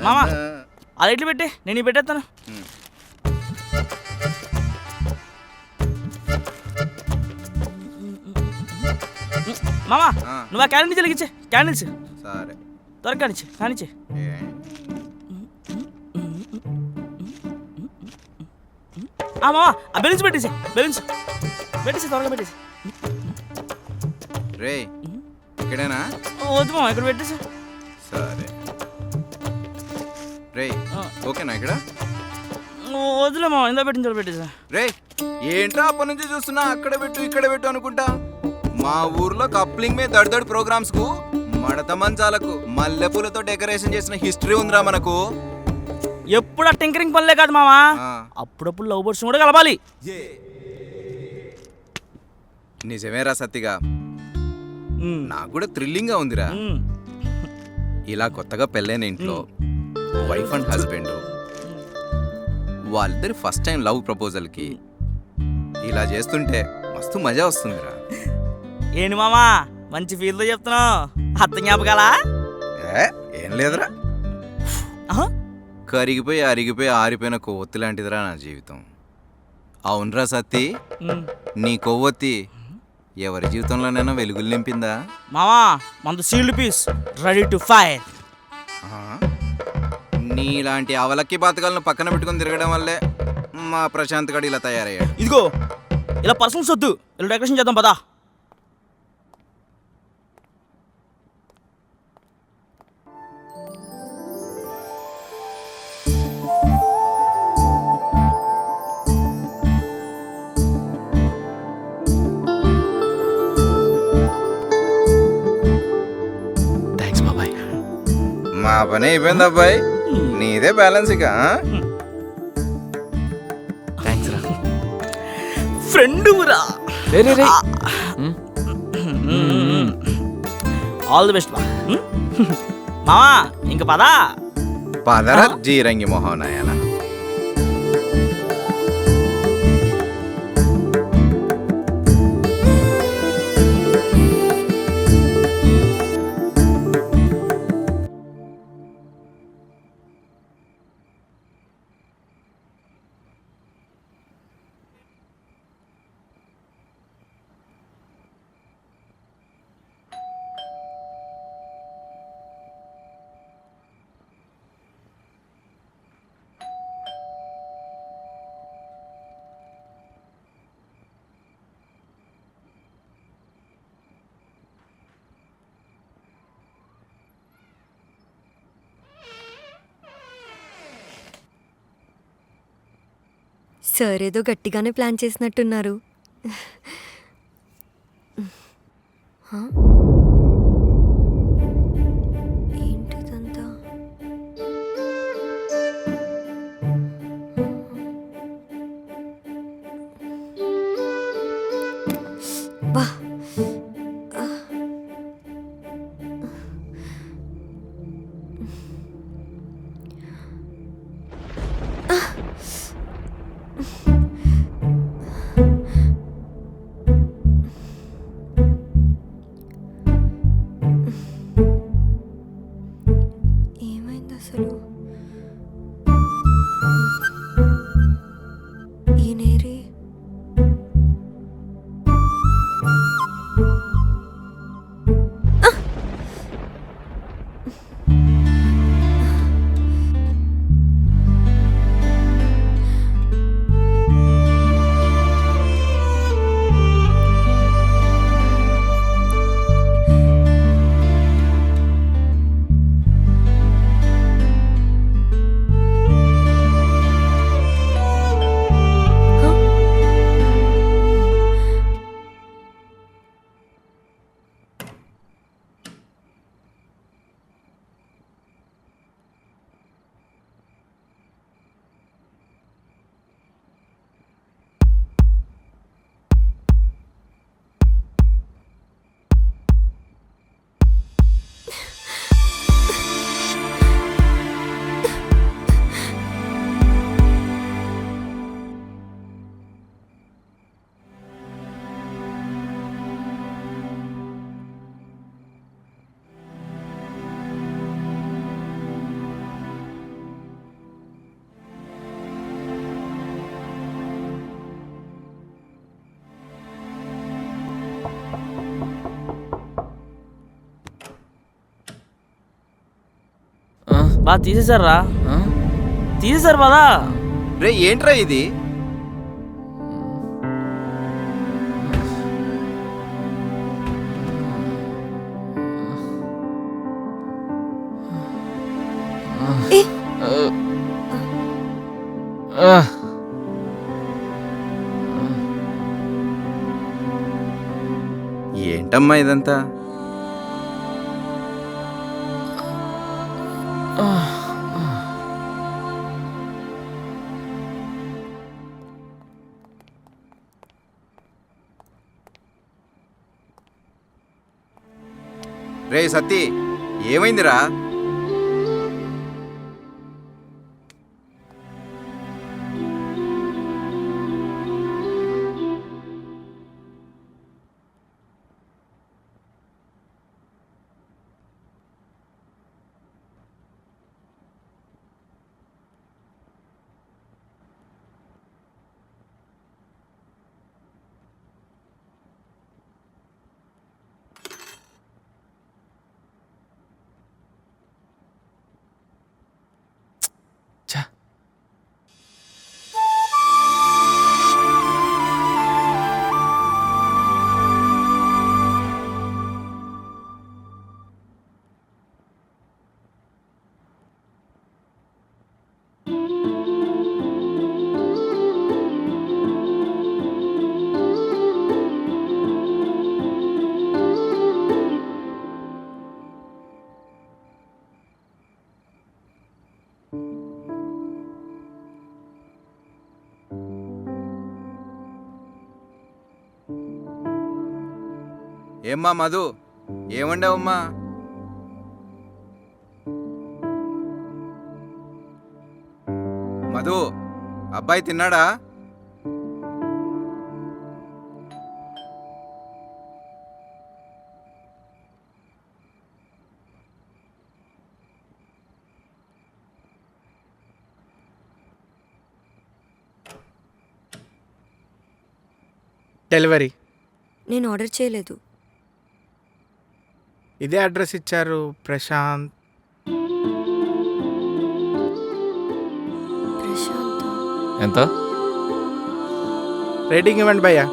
మామా అది ఎట్లు పెట్టే నేను పెట్టేస్తాను. మామా నువ్వు ఆ క్యాండిల్స్ వెలిగించే. క్యాండిల్స్ సరే త్వరగా కానిచ్చే కానిచ్చే. మామా ఆ బెలూన్స్ పెట్టేసి త్వరగా పెట్టేసి. రే ఇక్కడేనా? వద్దు మామ ఇక్కడ పెట్టేసి. సరే రే ఓకేనా ఇక్కడ? వద్దులే మామ ఇందా పెట్టించాలి పెట్టేసా. రే ఏంట్రా అప్పటి నుంచి చూస్తున్నా అక్కడ పెట్టు ఇక్కడ పెట్టు అనుకుంటా. మా ఊర్లో కప్లింగ్ మీద దడిదడి ప్రోగ్రామ్స్ కు మడత మంచాలకు మల్లెపూలతో డెకరేషన్ చేసిన హిస్టరీ ఉందిరా మనకు. ఎప్పుడు ఆ టింకరింగ్ పనులే కాదు మామా, అప్పుడప్పుడు లవ్ బర్డ్స్ కూడా కలపాలి. నిజమేరా సత్తిగా, నాకు కూడా థ్రిల్లింగ్ గా ఉందిరా. ఇలా కొత్తగా పెళ్ళైన ఇంట్లో వైఫ్ అండ్ హస్బెండ్ వాళ్ళిద్దరి ఫస్ట్ టైం లవ్ ప్రపోజల్ కి ఇలా చేస్తుంటే మస్తు మజా వస్తుందిరా. ఏంటి మామా మంచి ఫీల్తో చెప్తున్నావు? అత్త జ్ఞాపకాలా? ఏం లేదురా, కరిగిపోయి అరిగిపోయి ఆరిపోయిన కొవ్వొత్తి లాంటిదిరా నా జీవితం. అవునరా సత్తి, నీ కొవ్వొత్తి ఎవరి జీవితంలోనైనా వెలుగులు నింపిందా? మామా మనది sealed piece ready to fire. నీలాంటి అవలక్కి బాతకాలను పక్కన పెట్టుకుని తిరగడం వల్లే మా ప్రశాంత్ గడు ఇలా తయారయ్యాడు. ఇదిగో ఇలా పర్సన్స్ వద్దు, ఇలా డెకరేషన్ చేద్దాం పదా. మా పని అయిపోయింది అబ్బాయి, నీదే బ్యాలెన్స్ ఇక. ఫ్రెండ్ రా, ఆల్ ది బెస్ట్ మామా. ఇంక పదా పదరా జీరంగి మొహం నాయనా. సార్ ఏదో గట్టిగానే ప్లాన్ చేసినట్టున్నారు. ఏంటిదంతా? బా బా తీసేశారా? తీసేశారు బాదా. రే ఏంట్రా ఇది? ఏంటమ్మా ఇదంతా? రే సత్తి, ఏమైందిరా? ఏమ్మా మధు, ఏమండావమ్మా? మధు, అబ్బాయి తిన్నాడా? డెలివరీ. నేను ఆర్డర్ చేయలేదు. ఇదే అడ్రస్ ఇచ్చారు ప్రశాంత్. ప్రశాంత్ ఎంత? రేటింగ్ ఇవ్వండి భయ్యా.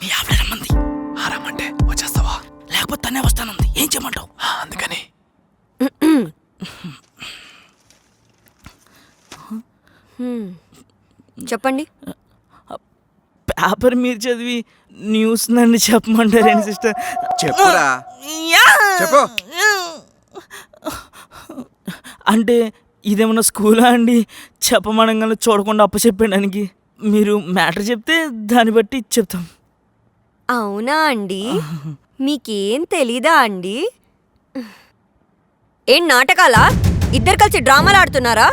మీ ఆవిడ రమ్మంది. రమ్మంటే వచ్చేస్తావా? లేకపోతే తనే వస్తానుంది. ఏం చేయమంటావు? అందుకని చెప్పండి. పేపర్ మీరు చదివి న్యూస్ నన్ను చెప్పమంటారేంటి సిస్టర్? చెప్పురా, చెప్పు. అంటే ఇదేమన్నా స్కూలా అండి? చెప్పమనగానే చూడకుండా అప్పచెప్పడానికి. మీరు మ్యాటర్ చెప్తే దాన్ని బట్టి చెప్తాం. అవునా అండి? మీకేం తెలీదా అండి? ఏం నాటకాలా? ఇద్దరు కలిసి డ్రామాలు ఆడుతున్నారా?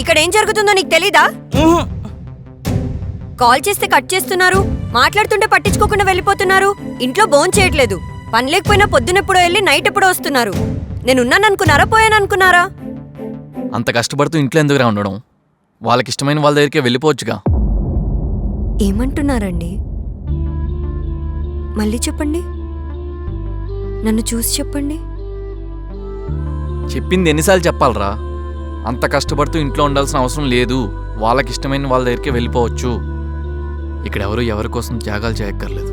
ఇక్కడ ఏం జరుగుతుందో నీకు తెలీదా? కాల్ చేస్తే కట్ చేస్తున్నారు, మాట్లాడుతుంటే పట్టించుకోకుండా వెళ్ళిపోతున్నారు. ఇంట్లో భోంచేయట్లేదు, పని లేకపోయినా పొద్దునెప్పుడో వెళ్ళి నైట్ ఎప్పుడో వస్తున్నారు. నేనున్నాననుకున్నారా, పోయాననుకున్నారా? అంత కష్టపడుతూ ఇంట్లో ఎందుకురా ఉండడం? వాళ్ళకి ఇష్టమైన వాళ్ళ దగ్గరికే వెళ్ళిపోవచ్చుగా. ఏమంటున్నారండి? మళ్ళీ చెప్పండి, నన్ను చూసి చెప్పండి. చెప్పింది ఎన్నిసార్లు చెప్పాలరా? అంత కష్టపడుతూ ఇంట్లో ఉండాల్సిన అవసరం లేదు. వాళ్ళకి ఇష్టమైన వాళ్ళ దగ్గరికే వెళ్ళిపోవచ్చు. ఇక్కడ ఎవరు ఎవరి కోసం త్యాగాలు చేయక్కర్లేదు.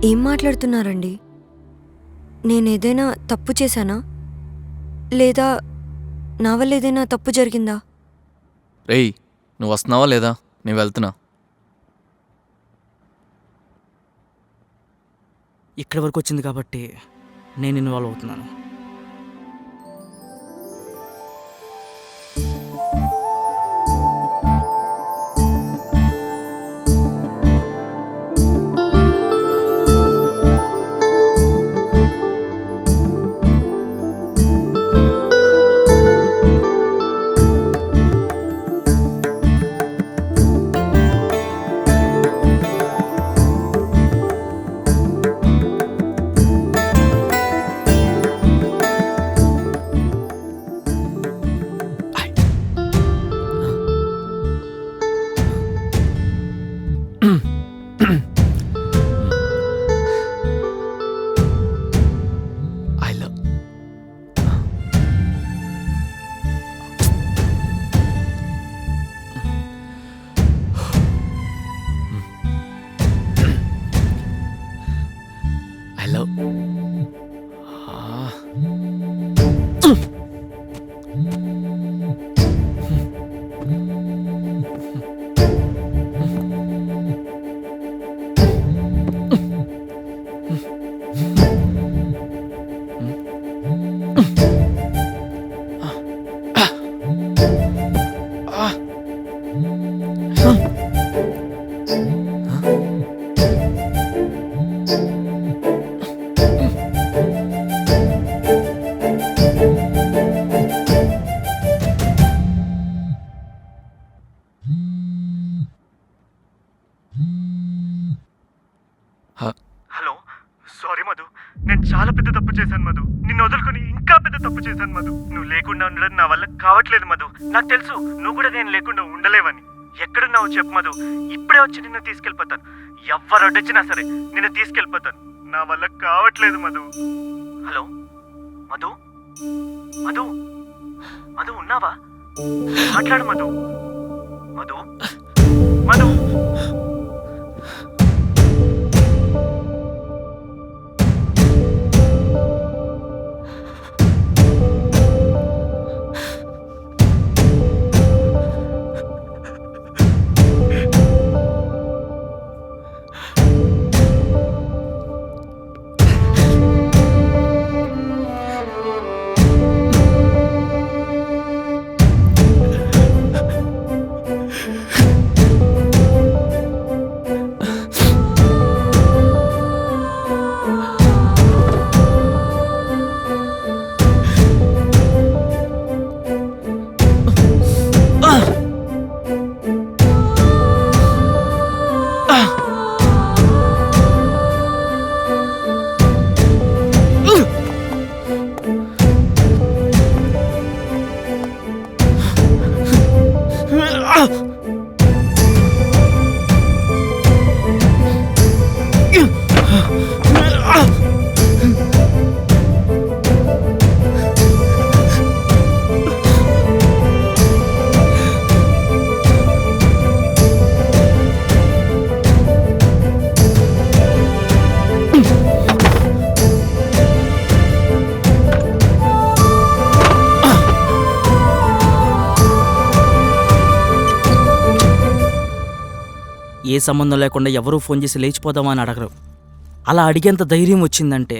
ఏం మాట్లాడుతున్నారండి? నేనేదైనా తప్పు చేశానా, లేదా నా వల్ల ఏదైనా తప్పు జరిగిందా? రేయ్, నువ్వు వస్తున్నావా లేదా? నేను వెళ్తున్నా. ఇక్కడి వరకు వచ్చింది కాబట్టి నేను ఇన్వాల్వ్ అవుతున్నాను. హలో హలో సారీ మధు, నేను చాలా పెద్ద తప్పు చేశాను మధు. నిన్ను వదులుకొని ఇంకా పెద్ద తప్పు చేశాను మధు. నువ్వు లేకుండా ఉండడం నా వల్ల కావట్లేదు మధు. నాకు తెలుసు నువ్వు కూడా నేను లేకుండా ఉండలేవని. ఎక్కడున్నావు చెప్పు మధు, ఇప్పుడే వచ్చి నిన్ను తీసుకెళ్ళిపోతాను. ఎవరు అడ్డొచ్చినా సరే నిన్ను తీసుకెళ్ళిపోతాను. నా వల్ల కావట్లేదు మధు. హలో మధు, మధు, మధు ఉన్నావా? మాట్లాడు మధు, మధు, మధు. ఏ సంబంధం లేకుండా ఎవరూ ఫోన్ చేసి లేచిపోదామా అని అడగరు. అలా అడిగేంత ధైర్యం వచ్చిందంటే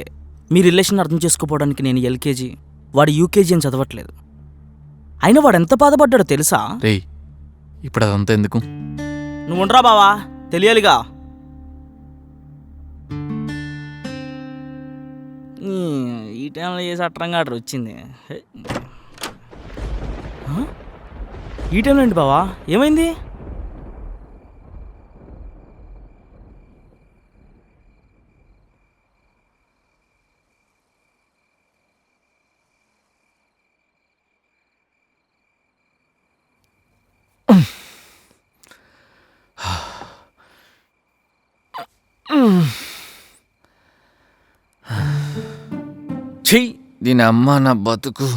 మీ రిలేషన్ అర్థం చేసుకోవడానికి నేను ఎల్కేజీ, వాడు యూకేజీ అని చదవట్లేదు. అయినా వాడు ఎంత బాధపడ్డాడో తెలుసా? రేయ్ ఇప్పుడు అదంతా ఎందుకు? నువ్వు ఉండరా బావా, తెలియాలిగా. ఈ టైంలో చేసి అట్రంగా ఆర్డర్ వచ్చింది. ఈ టైంలో ఏంటి బావా, ఏమైంది? ఛీ దీని అమ్మ నా బతుకు.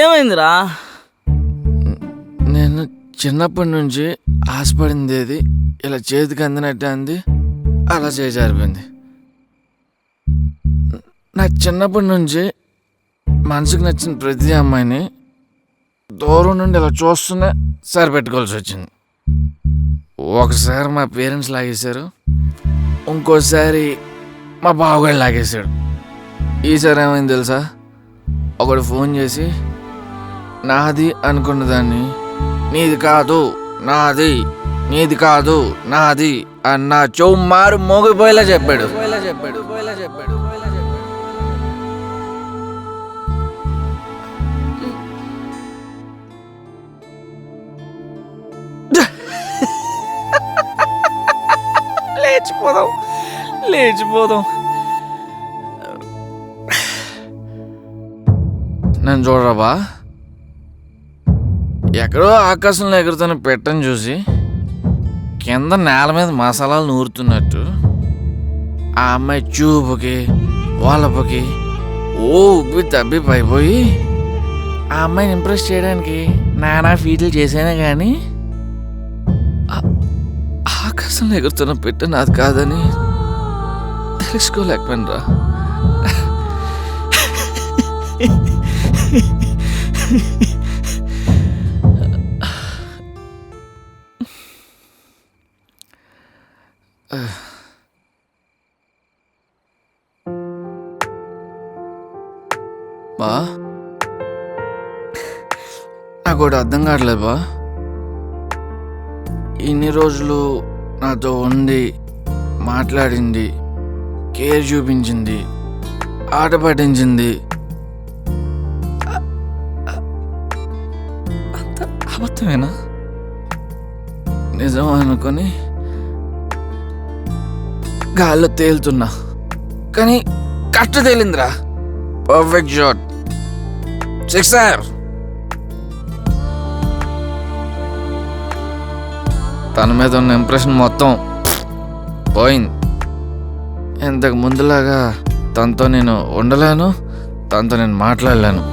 ఏమైందిరా? నేను చిన్నప్పటి నుంచి ఆశపడింది ఏది ఇలా చేతికి అందినట్టు అంది, అలా చేజారిపోయింది. నాకు చిన్నప్పటి నుంచి మనసుకు నచ్చిన ప్రతి అమ్మాయిని దూరం నుండి ఇలా చూస్తూనే సరిపెట్టుకోవాల్సి వచ్చింది. ఒకసారి మా పేరెంట్స్ లాగేశారు, ఇంకోసారి మా బావగాడు లాగేశాడు. ఈసారి ఏమైంది తెలుసా? ఒకడు ఫోన్ చేసి నాది అనుకున్న దాన్ని నీది కాదు నాది, నీది కాదు నాది అన్న చౌమారు మోగిపోయేలా చెప్పాడు. లేచిపోదాం. నన్ను చూడరాబా, ఎక్కడో ఆకాశంలో ఎగురుతున్న పెట్టని చూసి కింద నేల మీద మసాలాలు నూరుతున్నట్టు ఆ అమ్మాయి చూపుకి వాళ్ళకి ఉబ్బి తబ్బి పైపోయి ఆ అమ్మాయిని ఇంప్రెస్ చేయడానికి నానా ఫీట్లు చేశానే కానీ ఆకాశంలో ఎగురుతున్న పెట్ట నాది కాదని తెలుసుకోలేకపోయినరా. బా నాకు ఒకటి అర్థం కావట్లేదు బా. ఇన్ని రోజులు నాతో ఉండి మాట్లాడింది, కేర్ చూపించింది, ఆట పట్టించింది, అంత అబద్ధమేనా? నిజం అనుకొని గాల్లో తేలుతున్నా, కానీ కట్ట తేలిందిరా. Perfect shot, sixer. తన మీద ఉన్న ఇంప్రెషన్ మొత్తం పోయింది. ఇంతకు ముందులాగా తనతో నేను ఉండలేను, తనతో నేను మాట్లాడలేను.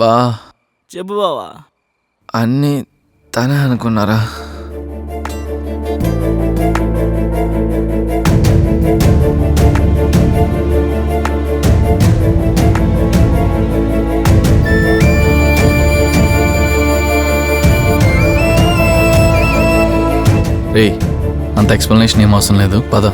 బా చెప్పు బావా. అన్నీ తనే అనుకున్నారా? రే, అంత ఎక్స్ప్లెనేషన్ ఏం అవసరం లేదు, పద.